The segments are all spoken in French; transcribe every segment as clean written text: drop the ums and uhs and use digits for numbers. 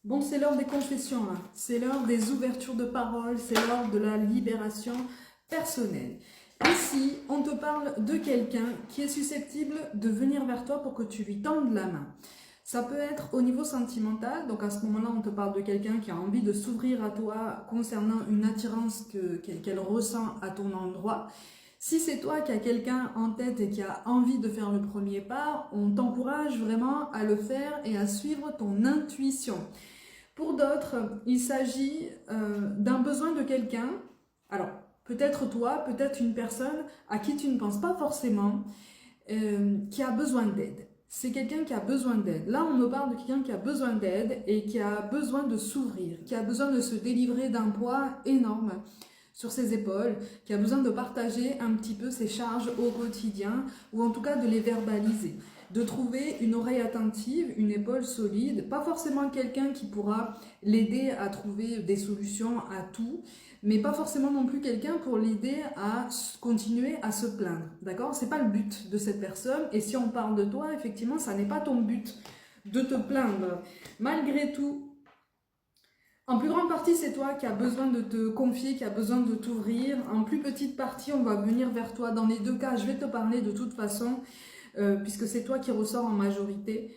Bon, c'est l'heure des confessions, là. C'est l'heure des ouvertures de parole, c'est l'heure de la libération personnelle. Ici, on te parle de quelqu'un qui est susceptible de venir vers toi pour que tu lui tendes la main. Ça peut être au niveau sentimental, donc à ce moment-là, on te parle de quelqu'un qui a envie de s'ouvrir à toi concernant une attirance qu'elle ressent à ton endroit. Si c'est toi qui as quelqu'un en tête et qui a envie de faire le premier pas, on t'encourage vraiment à le faire et à suivre ton intuition. Pour d'autres, il s'agit d'un besoin de quelqu'un. Alors, peut-être toi, peut-être une personne à qui tu ne penses pas forcément, qui a besoin d'aide. C'est quelqu'un qui a besoin d'aide. Là, on me parle de quelqu'un qui a besoin d'aide et qui a besoin de s'ouvrir, qui a besoin de se délivrer d'un poids énorme sur ses épaules, qui a besoin de partager un petit peu ses charges au quotidien, ou en tout cas de les verbaliser, de trouver une oreille attentive, une épaule solide, pas forcément quelqu'un qui pourra l'aider à trouver des solutions à tout, mais pas forcément non plus quelqu'un pour l'aider à continuer à se plaindre, d'accord? C'est pas le but de cette personne, et si on parle de toi, effectivement, ça n'est pas ton but de te plaindre. Malgré tout, en plus grande partie, c'est toi qui as besoin de te confier, qui as besoin de t'ouvrir. En plus petite partie, on va venir vers toi. Dans les deux cas, je vais te parler de toute façon, puisque c'est toi qui ressors en majorité.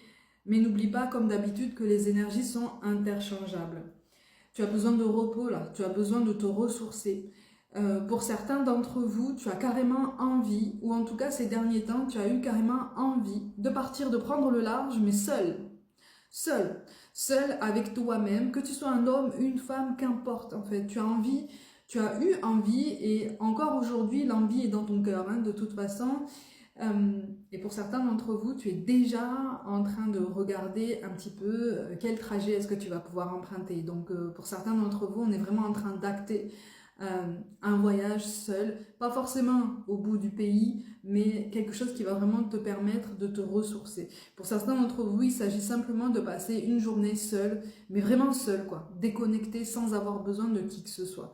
Mais n'oublie pas, comme d'habitude, que les énergies sont interchangeables. Tu as besoin de repos, là. Tu as besoin de te ressourcer. Pour certains d'entre vous, tu as carrément envie, ou en tout cas ces derniers temps, tu as eu carrément envie de partir, de prendre le large, mais seul. Seul, seul avec toi-même, que tu sois un homme, une femme, qu'importe en fait. Tu as envie, tu as eu envie et encore aujourd'hui l'envie est dans ton cœur hein, de toute façon. Et pour certains d'entre vous, tu es déjà en train de regarder un petit peu quel trajet est-ce que tu vas pouvoir emprunter. Donc pour certains d'entre vous, on est vraiment en train d'acter un voyage seul, pas forcément au bout du pays, mais quelque chose qui va vraiment te permettre de te ressourcer. Pour certains d'entre vous, il s'agit simplement de passer une journée seule, mais vraiment seule, quoi, déconnecté sans avoir besoin de qui que ce soit.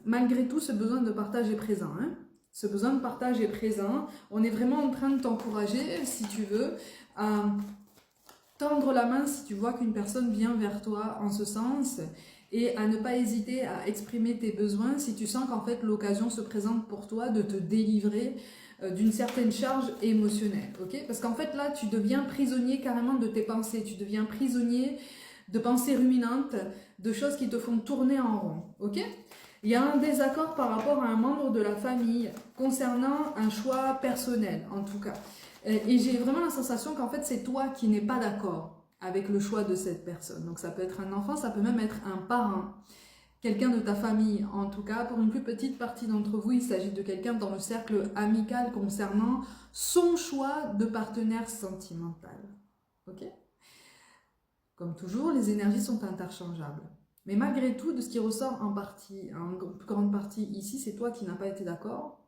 Malgré tout, ce besoin de partage est présent. Hein. Ce besoin de partage est présent. On est vraiment en train de t'encourager, si tu veux, à tendre la main si tu vois qu'une personne vient vers toi en ce sens et à ne pas hésiter à exprimer tes besoins si tu sens qu'en fait l'occasion se présente pour toi de te délivrer d'une certaine charge émotionnelle, ok? Parce qu'en fait là tu deviens prisonnier carrément de tes pensées, tu deviens prisonnier de pensées ruminantes, de choses qui te font tourner en rond, ok? Il y a un désaccord par rapport à un membre de la famille concernant un choix personnel en tout cas. Et j'ai vraiment la sensation qu'en fait c'est toi qui n'es pas d'accord avec le choix de cette personne. Donc ça peut être un enfant, ça peut même être un parent, quelqu'un de ta famille. En tout cas, pour une plus petite partie d'entre vous, il s'agit de quelqu'un dans le cercle amical concernant son choix de partenaire sentimental. Ok? Comme toujours, les énergies sont interchangeables. Mais malgré tout, de ce qui ressort en partie, en grande partie ici, c'est toi qui n'as pas été d'accord,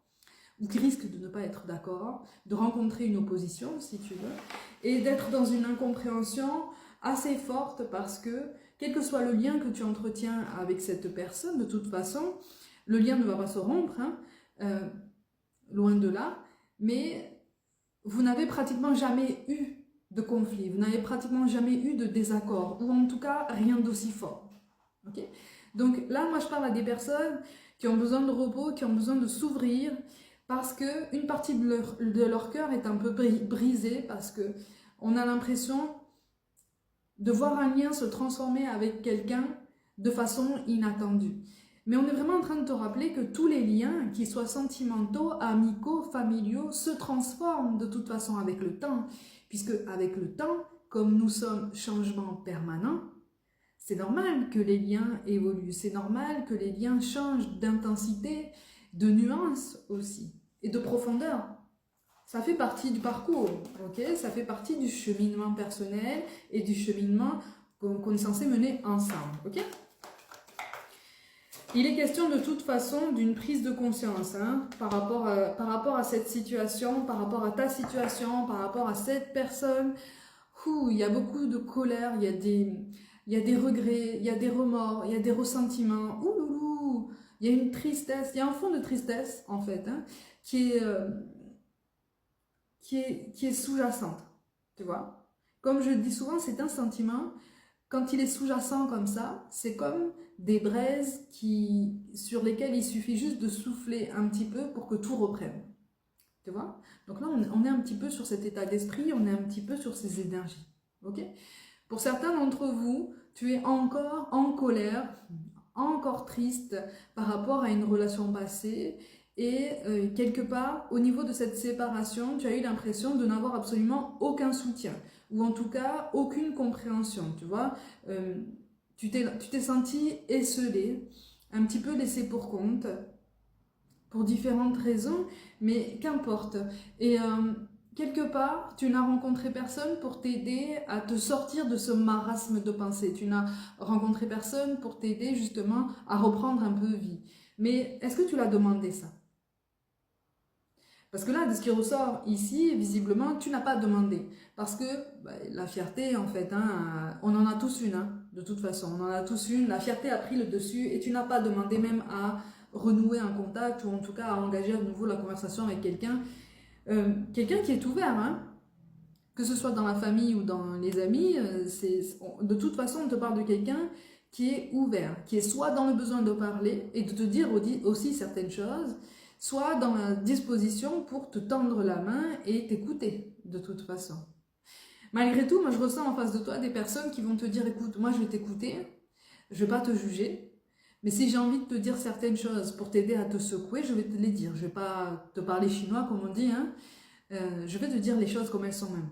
ou qui risque de ne pas être d'accord, de rencontrer une opposition, si tu veux, et d'être dans une incompréhension assez forte parce que, quel que soit le lien que tu entretiens avec cette personne, de toute façon, le lien ne va pas se rompre, hein, loin de là, mais vous n'avez pratiquement jamais eu de conflit, vous n'avez pratiquement jamais eu de désaccord, ou en tout cas rien d'aussi fort. Okay. Donc là, moi je parle à des personnes qui ont besoin de repos, qui ont besoin de s'ouvrir, parce qu'une partie de leur cœur est un peu brisée, parce qu'on a l'impression de voir un lien se transformer avec quelqu'un de façon inattendue. Mais on est vraiment en train de te rappeler que tous les liens, qu'ils soient sentimentaux, amicaux, familiaux, se transforment de toute façon avec le temps. Puisque avec le temps, comme nous sommes changement permanent, c'est normal que les liens évoluent, c'est normal que les liens changent d'intensité, de nuance aussi, et de profondeur. Ça fait partie du parcours, ok? Ça fait partie du cheminement personnel et du cheminement qu'on est censé mener ensemble, ok? Il est question de toute façon d'une prise de conscience hein, par rapport à cette situation, par rapport à ta situation, par rapport à cette personne. Il y a beaucoup de colère, il y a des regrets, il y a des remords, il y a des ressentiments. Ouloulou, il y a une tristesse, il y a un fond de tristesse en fait, hein, qui est sous-jacente, tu vois. Comme je le dis souvent, c'est un sentiment quand il est sous-jacent comme ça, c'est comme des braises sur lesquelles il suffit juste de souffler un petit peu pour que tout reprenne. Tu vois? Donc là, on est un petit peu sur cet état d'esprit, on est un petit peu sur ces énergies. Ok? Pour certains d'entre vous, tu es encore en colère, encore triste par rapport à une relation passée et quelque part, au niveau de cette séparation, tu as eu l'impression de n'avoir absolument aucun soutien ou en tout cas aucune compréhension, tu vois. Tu t'es senti esseulé, un petit peu laissé pour compte pour différentes raisons, mais qu'importe. Et quelque part, tu n'as rencontré personne pour t'aider à te sortir de ce marasme de pensée. Tu n'as rencontré personne pour t'aider justement à reprendre un peu vie. Mais est-ce que tu l'as demandé ça? Parce que là, de ce qui ressort ici, visiblement, tu n'as pas demandé. Parce que la fierté, en fait, hein, on en a tous une, hein, de toute façon. On en a tous une. La fierté a pris le dessus et tu n'as pas demandé même à renouer un contact ou en tout cas à engager à nouveau la conversation avec quelqu'un. Quelqu'un qui est ouvert, hein, que ce soit dans la famille ou dans les amis, de toute façon, on te parle de quelqu'un qui est ouvert, qui est soit dans le besoin de parler et de te dire aussi certaines choses, soit dans la disposition pour te tendre la main et t'écouter, de toute façon. Malgré tout, moi je ressens en face de toi des personnes qui vont te dire, écoute, moi je vais t'écouter, je vais pas te juger, mais si j'ai envie de te dire certaines choses pour t'aider à te secouer, je vais te les dire. Je vais pas te parler chinois comme on dit, hein. Je vais te dire les choses comme elles sont même.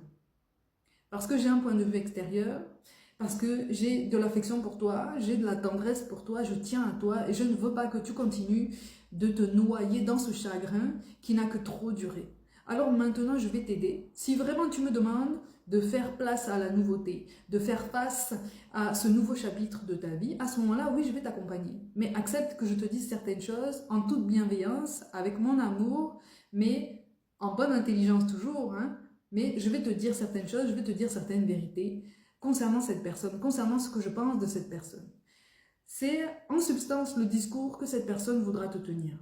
Parce que j'ai un point de vue extérieur, parce que j'ai de l'affection pour toi, j'ai de la tendresse pour toi, je tiens à toi et je ne veux pas que tu continues de te noyer dans ce chagrin qui n'a que trop duré. Alors maintenant, je vais t'aider. Si vraiment tu me demandes de faire place à la nouveauté, de faire face à ce nouveau chapitre de ta vie, à ce moment-là, oui, je vais t'accompagner. Mais accepte que je te dise certaines choses en toute bienveillance, avec mon amour, mais en bonne intelligence toujours, hein. Mais je vais te dire certaines choses, je vais te dire certaines vérités concernant cette personne, concernant ce que je pense de cette personne. C'est en substance le discours que cette personne voudra te tenir.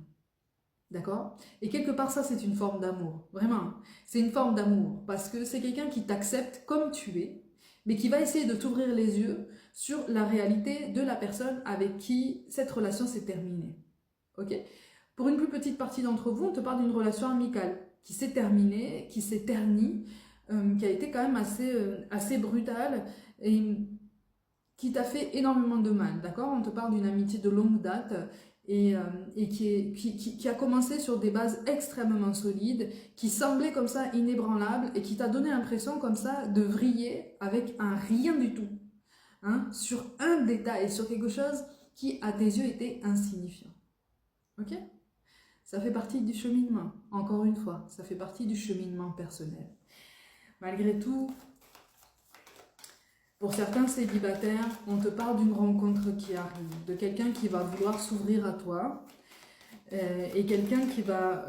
D'accord? Et quelque part, ça, c'est une forme d'amour. Vraiment. C'est une forme d'amour. Parce que c'est quelqu'un qui t'accepte comme tu es, mais qui va essayer de t'ouvrir les yeux sur la réalité de la personne avec qui cette relation s'est terminée. Ok? Pour une plus petite partie d'entre vous, on te parle d'une relation amicale qui s'est terminée, qui s'est ternie, qui a été quand même assez brutale et qui t'a fait énormément de mal, d'accord? On te parle d'une amitié de longue date et qui a commencé sur des bases extrêmement solides, qui semblait comme ça inébranlable et qui t'a donné l'impression comme ça de vriller avec un rien du tout, hein, sur un détail, sur quelque chose qui à tes yeux était insignifiant. Ok? Ça fait partie du cheminement, encore une fois, ça fait partie du cheminement personnel. Malgré tout, pour certains célibataires, on te parle d'une rencontre qui arrive, de quelqu'un qui va vouloir s'ouvrir à toi et quelqu'un qui va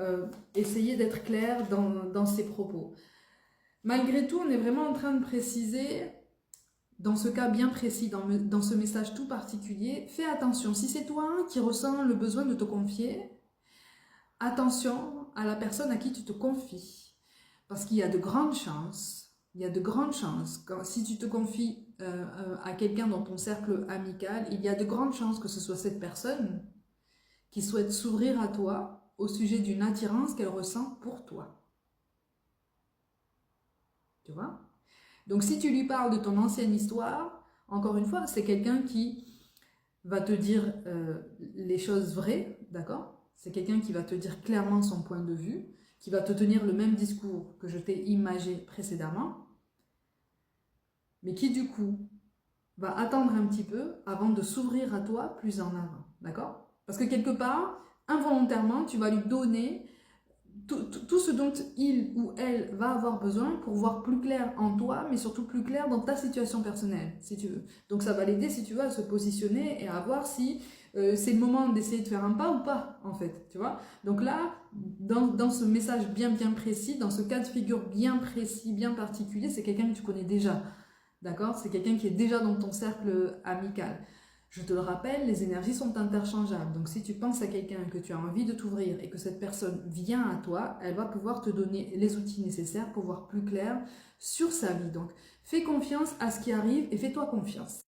essayer d'être clair dans ses propos. Malgré tout, on est vraiment en train de préciser, dans ce cas bien précis, dans ce message tout particulier, fais attention. Si c'est toi qui ressens le besoin de te confier, attention à la personne à qui tu te confies. Parce qu'il y a de grandes chances, si tu te confies à quelqu'un dans ton cercle amical, il y a de grandes chances que ce soit cette personne qui souhaite s'ouvrir à toi au sujet d'une attirance qu'elle ressent pour toi. Tu vois? Donc si tu lui parles de ton ancienne histoire, encore une fois, c'est quelqu'un qui va te dire les choses vraies, d'accord? C'est quelqu'un qui va te dire clairement son point de vue, qui va te tenir le même discours que je t'ai imagé précédemment, mais qui du coup va attendre un petit peu avant de s'ouvrir à toi plus en avant, d'accord? Parce que quelque part, involontairement, tu vas lui donner tout ce dont il ou elle va avoir besoin pour voir plus clair en toi, mais surtout plus clair dans ta situation personnelle, si tu veux. Donc ça va l'aider, si tu veux, à se positionner et à voir si c'est le moment d'essayer de faire un pas ou pas, en fait, tu vois. Donc là, dans ce message bien précis, dans ce cas de figure bien précis, bien particulier, c'est quelqu'un que tu connais déjà, d'accord? C'est quelqu'un qui est déjà dans ton cercle amical. Je te le rappelle, les énergies sont interchangeables. Donc si tu penses à quelqu'un que tu as envie de t'ouvrir et que cette personne vient à toi, elle va pouvoir te donner les outils nécessaires pour voir plus clair sur sa vie. Donc fais confiance à ce qui arrive et fais-toi confiance.